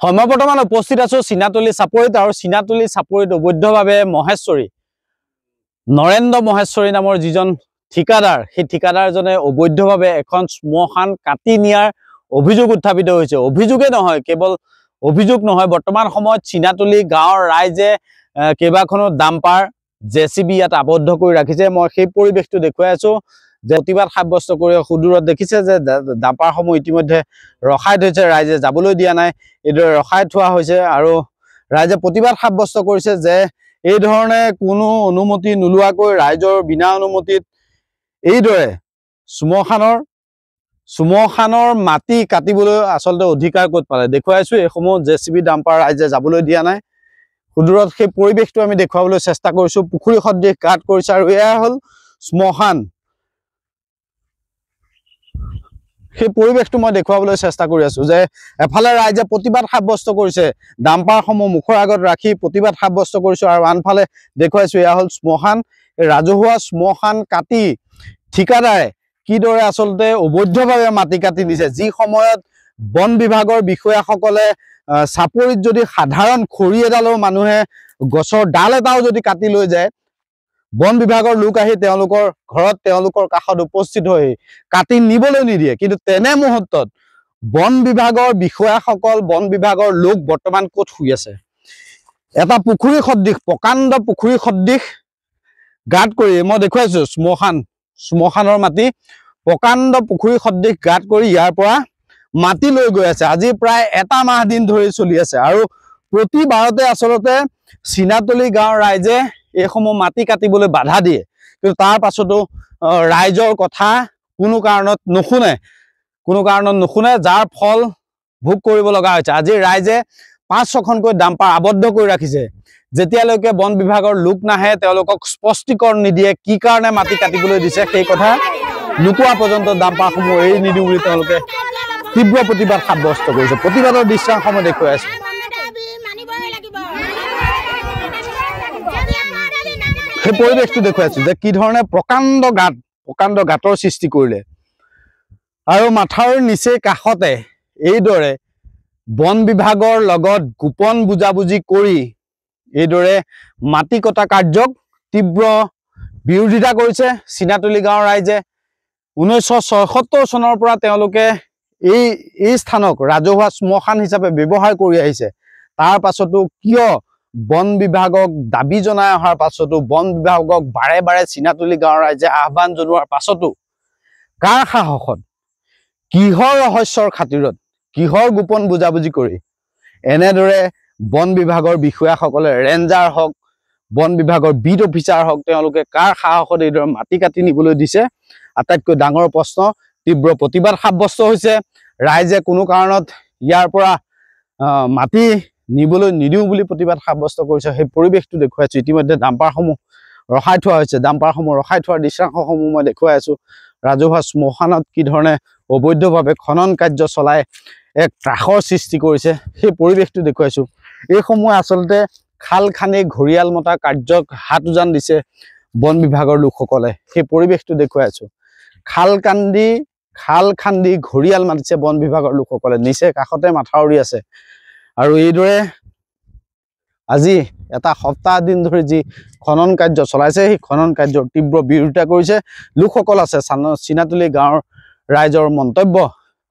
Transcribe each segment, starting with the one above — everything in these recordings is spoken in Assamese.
হয়, মই বৰ্তমান উপস্থিত আছো চিনাতলী চাপৰিত আৰু চিনাতলী চাপৰিত অবৈধভাৱে মহেশ্বৰী নৰেন্দ্ৰ মহেশ্বৰী নামৰ যিজন ঠিকাদাৰ, সেই ঠিকাদাৰজনে অবৈধভাৱে এখন শ্মশান কাটি নিয়াৰ অভিযোগ উত্থাপিত হৈছে। অভিযোগে নহয়, কেৱল অভিযোগ নহয়, বৰ্তমান সময়ত চিনাতলী গাঁৱৰ ৰাইজে কেইবাখনো ডাম্পাৰ জেচিবি ইয়াত আবদ্ধ কৰি ৰাখিছে। মই সেই পৰিৱেশটো দেখুৱাই আছো যে প্ৰতিবাদ সাব্যস্ত কৰি সুদূৰত দেখিছে যে ডাম্পাৰসমূহ ইতিমধ্যে ৰখাই থৈছে, ৰাইজে যাবলৈ দিয়া নাই, এইদৰে ৰখাই থোৱা হৈছে আৰু ৰাইজে প্ৰতিবাদ সাব্যস্ত কৰিছে যে এই ধৰণে কোনো অনুমতি নোলোৱাকৈ ৰাইজৰ বিনা অনুমতিত এইদৰে শ্মশানৰ মাটি কাটিবলৈ আচলতে অধিকাৰ ক'ত পালে। দেখুৱাইছো এইসমূহ জেচিবি ডাম্পাৰ ৰাইজে যাবলৈ দিয়া নাই। সুদূৰত সেই পৰিৱেশটো আমি দেখুৱাবলৈ চেষ্টা কৰিছো। পুখুৰী সদৃশ গাঁত কৰিছে আৰু এয়া হ'ল শ্মশান। সেই পৰিৱেশটো মই দেখুৱাবলৈ চেষ্টা কৰি আছো যে এফালে ৰাইজে প্ৰতিবাদ সাব্যস্ত কৰিছে, ডাম্পাৰসমূহ মুখৰ আগত ৰাখি প্ৰতিবাদ সাব্যস্ত কৰিছো, আৰু আনফালে দেখুৱাইছো এয়া হ'ল শ্মশান। ৰাজহুৱা শ্মশান কাটি ঠিকাদাৰে কিদৰে আচলতে অবৈধভাৱে মাটি কাটি নিছে। যি সময়ত বন বিভাগৰ বিষয়াসকলে চাপৰিত যদি সাধাৰণ খৰি এডালো মানুহে গছৰ ডাল এটাও যদি কাটি লৈ যায়, বন বিভাগৰ লোক আহি তেওঁলোকৰ ঘৰত তেওঁলোকৰ কাষত উপস্থিত হৈ কাটি নিবলৈ নিদিয়ে। কিন্তু তেনে মুহূৰ্তত বন বিভাগৰ বিষয়াসকল, বন বিভাগৰ লোক বৰ্তমান ক'ত শুই আছে? এটা পুখুৰী সদৃশ, প্ৰকাণ্ড পুখুৰী সদৃশ গাঁত কৰি মই দেখুৱাইছো শ্মশানৰ মাটি, প্ৰকাণ্ড পুখুৰী সদৃশ গাঁত কৰি ইয়াৰ পৰা মাটি লৈ গৈ আছে। আজি প্ৰায় এটা মাহ দিন ধৰি চলি আছে আৰু প্ৰতিবাৰতে আচলতে চিনাতলী গাঁৱৰ ৰাইজে এইসমূহ মাটি কাটিবলৈ বাধা দিয়ে, কিন্তু তাৰ পাছতো ৰাইজৰ কথা কোনো কাৰণত নুশুনে, যাৰ ফল ভোগ কৰিব লগা হৈছে। আজি ৰাইজে 5-6খনকৈ ডাম্পাৰ আবদ্ধ কৰি ৰাখিছে। যেতিয়ালৈকে বন বিভাগৰ লোক নাহে, তেওঁলোকক স্পষ্টীকৰণ নিদিয়ে কি কাৰণে মাটি কাটিবলৈ দিছে, সেই কথা নোকোৱা পৰ্যন্ত ডাম্পাৰসমূহ এৰি নিদিওঁ বুলি তেওঁলোকে তীব্ৰ প্ৰতিবাদ সাব্যস্ত কৰিছে। প্ৰতিবাদৰ দৃশ্যাংশসমূহ দেখুৱাই আছো। সেই পৰিৱেশটো দেখুৱাইছো যে কি ধৰণে প্ৰকাণ্ড গাঁতৰ সৃষ্টি কৰিলে আৰু মাথাউৰ নিচেই কাষতে এইদৰে বন বিভাগৰ লগত গোপন বুজাবুজি কৰি এইদৰে মাটি কটা কাৰ্যক তীব্ৰ বিৰোধিতা কৰিছে চিনাতলী গাঁৱৰ ৰাইজে। 1976 চনৰ পৰা তেওঁলোকে এই স্থানক ৰাজহুৱা শ্মশান হিচাপে ব্যৱহাৰ কৰি আহিছে। তাৰ পাছতো কিয় বন বিভাগক দাবী জনাই অহাৰ পাছতো, বন বিভাগক বাৰে বাৰে চিনাতলী গাঁৱৰ ৰাইজে আহ্বান জনোৱাৰ পাছতো, কাৰ সাহসত, কিহৰ ৰহস্যৰ খাতিৰত, কিহৰ গোপন বুজাবুজি কৰি এনেদৰে বন বিভাগৰ বিষয়াসকলে, ৰেঞ্জাৰ হওক, বন বিভাগৰ বিট অফিচাৰ হওক, তেওঁলোকে কাৰ সাহসত এইদৰে মাটি কাটি নিবলৈ দিছে? আটাইতকৈ ডাঙৰ প্ৰশ্ন। তীব্ৰ প্ৰতিবাদ সাব্যস্ত হৈছে। ৰাইজে কোনো কাৰণত ইয়াৰ পৰা মাটি নিবলৈ নিদিওঁ বুলি প্ৰতিবাদ সাব্যস্ত কৰিছে। সেই পৰিৱেশটো দেখুৱাইছো। ইতিমধ্যে ডাম্পাৰসমূহ ৰখাই থোৱা হৈছে। ডাম্পাৰসমূহ ৰখাই থোৱাৰ দৃশ্যাংশসমূহ মই দেখুৱাই আছো। ৰাজহুৱা শ্মশানত কি ধৰণে অবৈধভাৱে খনন কাৰ্য চলাই এক ত্ৰাসৰ সৃষ্টি কৰিছে, সেই পৰিৱেশটো দেখুৱাইছো। এইসমূহে আচলতে খাল খান্দি ঘৰিয়াল মতা কাৰ্যক হাত উজান দিছে বন বিভাগৰ লোকসকলে। সেই পৰিৱেশটো দেখুৱাই আছো। খাল খান্দি ঘৰিয়াল মাতিছে বন বিভাগৰ লোকসকলে, নিচে কাষতে মাথাউৰি আছে। আৰু এইদৰে আজি এটা সপ্তাহ দিন ধৰি যি খনন কাৰ্য চলাইছে, সেই খনন কাৰ্যৰ তীব্ৰ বিৰোধিতা কৰিছে লোকসকল আছে। চিনাতলী গাঁৱৰ ৰাইজৰ মন্তব্য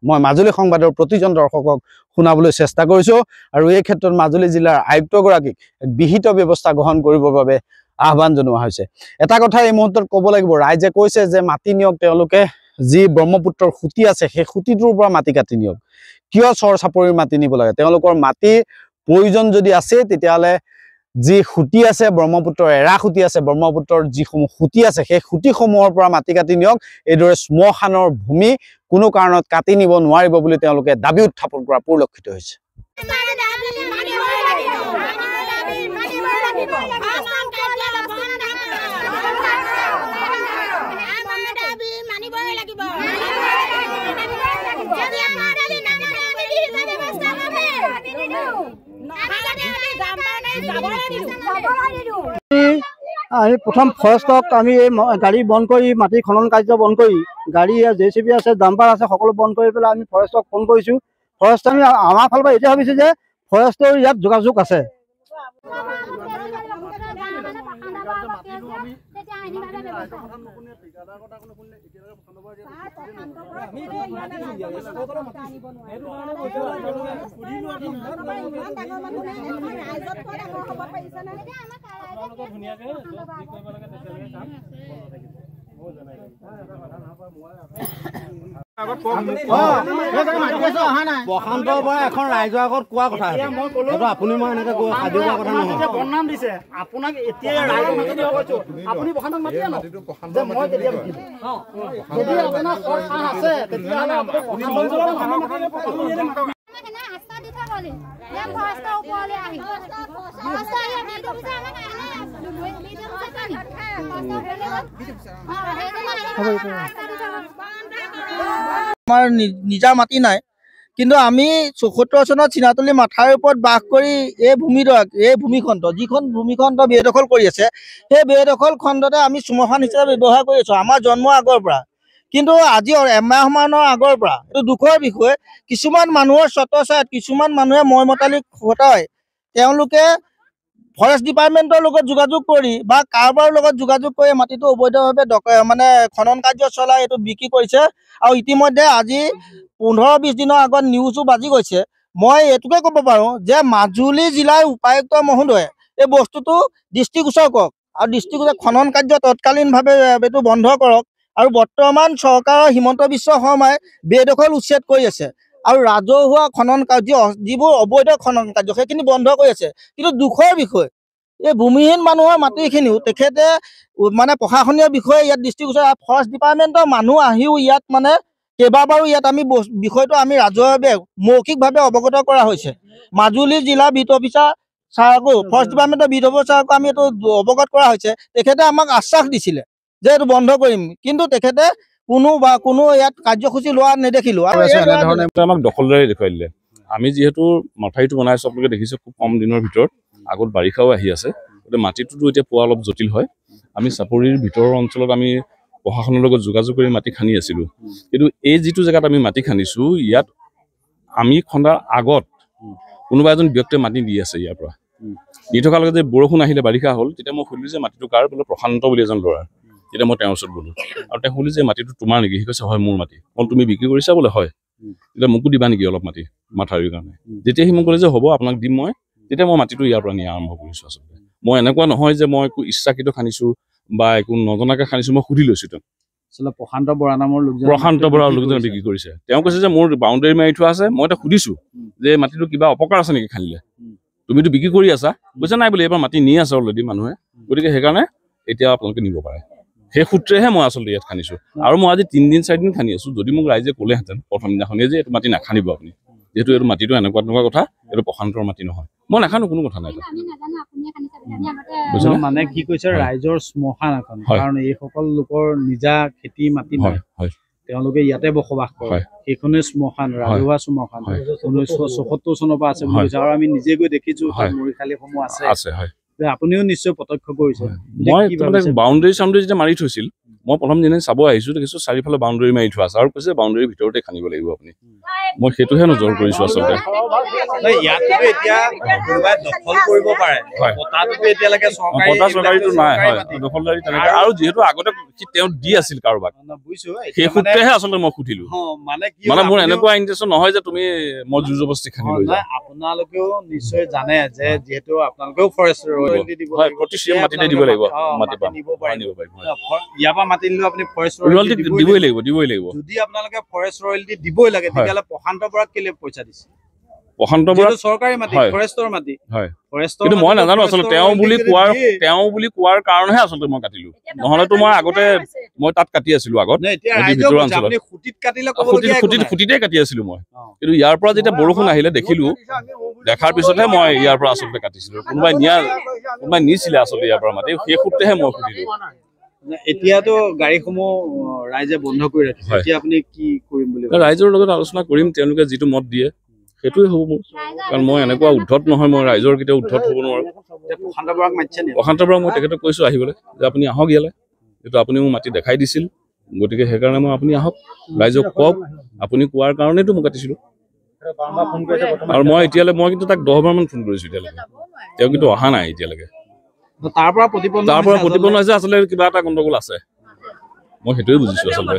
মই মাজুলী সংবাদৰ প্ৰতিজন দৰ্শকক শুনাবলৈ চেষ্টা কৰিছো, আৰু এই ক্ষেত্ৰত মাজুলী জিলাৰ আয়ুক্তগৰাকীক এক বিহিত ব্যৱস্থা গ্ৰহণ কৰিবৰ বাবে আহ্বান জনোৱা হৈছে। এটা কথা এই মুহূৰ্তত ক'ব লাগিব, ৰাইজে কৈছে যে মাটি নিয়ক, তেওঁলোকে যি ব্ৰহ্মপুত্ৰৰ খুঁটি আছে সেই খুঁটিটোৰ পৰা মাটি কাটি নিয়ক। কিয় চৰ চাপৰিৰ মাটি নিব লাগে? তেওঁলোকৰ মাটিৰ প্ৰয়োজন যদি আছে, তেতিয়াহ'লে যি খুঁটি আছে, ব্ৰহ্মপুত্ৰৰ এৰা খুঁটি আছে, ব্ৰহ্মপুত্ৰৰ যিসমূহ খুঁটি আছে, সেই খুঁটিসমূহৰ পৰা মাটি কাটি নিয়ক। এইদৰে শ্মশানৰ ভূমি কোনো কাৰণত কাটি নিব নোৱাৰিব বুলি তেওঁলোকে দাবী উত্থাপন কৰা পৰিলক্ষিত হৈছে। আমি প্ৰথম ফৰেষ্টক আমি গাড়ী বন্ধ কৰি, মাটি খনন কাৰ্য বন্ধ কৰি, গাড়ী JCB আছে, ডাম্পাৰ আছে, সকলো বন্ধ কৰি পেলাই আমি ফৰেষ্টক ফোন কৰিছোঁ। ফৰেষ্টে আমি আমাৰ ফালৰ পৰা এতিয়া ভাবিছোঁ যে ফৰেষ্টৰ ইয়াত যোগাযোগ আছে। বসন্তৰ পৰা এখন ৰাইজৰ আগত কোৱা কথা আপুনি মই এনেকে সাজু কোৱা কথা নহয় বদনাম দিছে আপোনাক এতিয়া ৰাইজৰ মাতি দিব কৈছো আপুনি বসন্তক মাতি আনক যে মই তেতিয়া যদি আপোনাৰ সৰ সাহ আছে তেতিয়াহ'লে আপুনি আমাৰ নিজা মাটি নাই, কিন্তু আমি ৭৪ চনত চিনাতলী মাথাৰ ওপৰত বাস কৰি এই ভূমিখণ্ড যিখন ভূমিখণ্ড বেদখল কৰি আছে, সেই বেদখল খণ্ডতে আমি শ্মশান হিচাপে ব্যৱহাৰ কৰি আছো আমাৰ জন্মৰ আগৰ পৰা। কিন্তু আজি এমাহমানৰ আগৰ পৰা এইটো দুখৰ বিষয়, কিছুমান মানুহৰ ছত্ৰছায়াত কিছুমান মানুহে মতালিক ঘটাই তেওঁলোকে ফৰেষ্ট ডিপাৰ্টমেণ্টৰ লগত যোগাযোগ কৰি বা কাৰোবাৰ লগত যোগাযোগ কৰি মাটিটো অবৈধভাৱে মানে খনন কাৰ্য চলাই এইটো বিক্ৰী কৰিছে। আৰু ইতিমধ্যে আজি ১৫-২০ দিনৰ আগত নিউজো বাজি গৈছে। মই এইটোকে ক'ব পাৰোঁ যে মাজুলী জিলাৰ উপায়ুক্ত মহোদয়ে এই বস্তুটো দৃষ্টিগোচৰ কৰক আৰু দৃষ্টিগোচৰ খনন কাৰ্য তৎকালীনভাৱে এইটো বন্ধ কৰক। আৰু বৰ্তমান চৰকাৰৰ হিমন্ত বিশ্ব শৰ্মাই বেদখল উচ্ছেদ কৰি আছে আৰু ৰাজহুৱা খনন কাৰ্য যিবোৰ অবৈধ খনন কাৰ্য সেইখিনি বন্ধ কৰি আছে। কিন্তু দুখৰ বিষয় এই ভূমিহীন মানুহৰ মাটিখিনিও তেখেতে মানে প্ৰশাসনীয় বিষয়ে ইয়াত দৃষ্টিগোচৰ ফৰেষ্ট ডিপাৰ্টমেণ্টৰ মানুহ আহিও ইয়াত মানে কেইবাবাৰো ইয়াত আমি বিষয়টো আমি ৰাজহুৱাভাৱে মৌখিকভাৱে অৱগত কৰা হৈছে। মাজুলী জিলা বিট অফিচাৰ ছাৰকো ফৰেষ্ট ডিপাৰ্টমেণ্টৰ বিট অফিচাৰ ছাৰকো আমি এইটো অৱগত কৰা হৈছে। তেখেতে আমাক আশ্বাস দিছিলে যে এইটো বন্ধ কৰিম, কিন্তু তেখেতে কোনো ইয়াত কাৰ্যসূচী লোৱা নেদেখিলো। আৰু আমাক দখলদাৰী দেখুৱাই দিলে। আমি যিহেতু মাথাউৰিটো বনাইছো আপোনালোকে দেখিছে খুব কম দিনৰ ভিতৰত, আগত বাৰিষাও আহি আছে, গতিকে মাটিটোতো এতিয়া পোৱা অলপ জটিল হয়। আমি চাপৰিৰ ভিতৰৰ অঞ্চলত আমি প্ৰশাসনৰ লগত যোগাযোগ কৰি মাটি খান্দি আছিলো, কিন্তু এই যিটো জেগাত আমি মাটি খান্দিছো ইয়াত আমি খন্দাৰ আগত কোনোবা এজন ব্যক্তিয়ে মাটি দি আছে। ইয়াৰ পৰা দি থকাৰ লগত যে বৰষুণ আহিলে বাৰিষা হ'ল, তেতিয়া মই সুধিলো যে মাটিটো কাৰ, বোলে প্ৰশান্ত বুলি এজন ল'ৰা। তেতিয়া মই তেওঁৰ ওচৰত গ'লো আৰু তেওঁ সুধিলে যে মাটিটো তোমাৰ নেকি? সি কৈছে হয় মোৰ মাটি। তুমি বিক্ৰী কৰিছা বোলে? হয়। তেতিয়া মোকো দিবা নেকি অলপ মাটি মাথাউৰিৰ কাৰণে? যেতিয়া সি মোক ক'লে যে হ'ব আপোনাক দিম মই, তেতিয়া মই মাটিটো ইয়াৰ পৰা নিয়া আৰম্ভ কৰিছো। আচলতে মই এনেকুৱা নহয় যে মই একো ইচ্ছাকৃত খান্দিছো বা একো নজনাকে খান্দিছো, মই সুধি লৈছো। তেওঁ প্ৰশান্ত বৰা নামৰ লোকজনে বিক্ৰী কৰিছে। তেওঁ কৈছে যে মোৰ বাউণ্ডেৰী মাৰি থোৱা আছে। মই এতিয়া সুধিছো যে মাটিটো কিবা অপকাৰ আছে নেকি খান্দিলে? তুমিতো বিক্ৰী কৰি আছা। কৈছে নাই বোলে এইবাৰ মাটি নি আছে অলৰেডি মানুহে, গতিকে সেইকাৰণে এতিয়া আপোনালোকে নিব পাৰে। সেই সূত্ৰেহে মই আচলতে ইয়াত খান্দিছো। আৰু মই আজি ৩ দিন ৪ দিন খান্দি আছো। যদি মোক ৰাইজে ক'লেহেঁতেন প্ৰথম দিনাখনেই যে এইটো মাটি নাখান্দিব আপুনি, যিহেতু এইটো মাটিটো এনেকুৱা কথা, এইটো প্ৰশান্তৰ মাটি নহয়, মই নাখানো, কোনো কথা নাই। মানে কি কৈছে ৰাইজৰ শ্মশান এখন, কাৰণ এইসকল লোকৰ নিজা খেতি মাটি নহয়, তেওঁলোকে ইয়াতে বসবাস কৰে। সেইখনে শ্মশান, ৰাজহুৱা শ্মশান ১৯৭৪ চনৰ পৰা আছে বুলি কৈছে। আৰু আমি নিজে গৈ দেখিছো মৰিশালিসমূহ আছে। আপুনিও নিশ্চয় প্ৰত্যক্ষ কৰিছে। মই বাউণ্ডেৰী চাউণ্ডেৰী যেতিয়া মাৰি থৈছিল, মই প্ৰথম দিনাই চাব আহিছো, দেখিছো চাৰিওফালে বাউণ্ডেৰী মাৰি থোৱা আছে আৰু কৈছে বাউণ্ডেৰীৰ ভিতৰতে খান্দিব লাগিব আপুনি। মই সেইটোহে নজৰ কৰিছো আচলতে। আৰু যিহেতু আগতে তেওঁ দি আছিল কাৰোবাক, সেই সূত্ৰেহে আচলতে মই সুধিলো। মানে মোৰ এনেকুৱা ইণ্টেনশ্যন নহয় যে তুমি মই জোৰ জবস্তি খান্দি লৈ যাম। আপোনালোকেও নিশ্চয় জানে যে যিহেতু আপোনালোকেও ফৰেষ্ট ৰয়েলটি দিব লাগিব, প্ৰতি চিএম মাটিতে দিব লাগিব, মাটি পাম নিব পাৰিব। ইয়াৰ পৰা মাটি নিলেও আপুনি ফৰেষ্ট ৰয়েলটি দিবই লাগিব। যদি আপোনালোকে ফৰেষ্ট ৰয়েলটি দিবই লাগে, তেতিয়াহ'লে প্ৰশান্ত বৰাক কেলে পইচা দিছে? প্ৰশান্ত বৰা চৰকাৰী মাটি, ফৰেষ্টৰ মাটি। কিন্তু মই নাজানো আচলতে তেওঁ বুলি কোৱাৰ কাৰণেহে আচলতে মই কাটিলো, নহলেতো মই আগতে মই তাত কাটি আছিলো আগত ভিতৰৰ অঞ্চলত, খুঁটিতে কাটি আছিলো মই। কিন্তু ইয়াৰ পৰা যেতিয়া বৰষুণ আহিলে দেখাৰ পিছতহে মই ইয়াৰ পৰা আচলতে কাটিছিলো। কোনোবাই নিছিলে আচলতে ইয়াৰ পৰা মাটি, সেই সূত্ৰেহে মই সুধিলো। এতিয়াতো গাড়ীসমূহ ৰাইজে বন্ধ কৰি ৰাখিছে, এতিয়া আপুনি কি কৰিম বুলি? ৰাইজৰ লগত আলোচনা কৰিম, তেওঁলোকে যিটো মত দিয়ে সেইটোৱে হ'ব মোৰ। কাৰণ মই এনেকুৱা উদ্ধত নহয়, মই ৰাইজৰ কেতিয়াও উদ্ধত হ'ব নোৱাৰো। প্ৰশান্ত বৰাক মই তেখেতক কৈছো আহিবলৈ, যে আপুনি আহক ইয়ালৈ, যিটো আপুনি মোক মাটি দেখাই দিছিল, গতিকে সেইকাৰণে মই আপুনি আহক, ৰাইজক কওক, আপুনি কোৱাৰ কাৰণেতো মই কাটিছিলো। আৰু মই কিন্তু তাক 10 বাৰমান ফোন কৰিছো এতিয়ালৈকে, তেওঁ কিন্তু অহা নাই এতিয়ালৈকে। তাৰ পৰা প্ৰতিপন্ন হৈছে আচলতে কিবা এটা গণ্ডগোল আছে, মই সেইটোৱে বুজিছো আচলতে।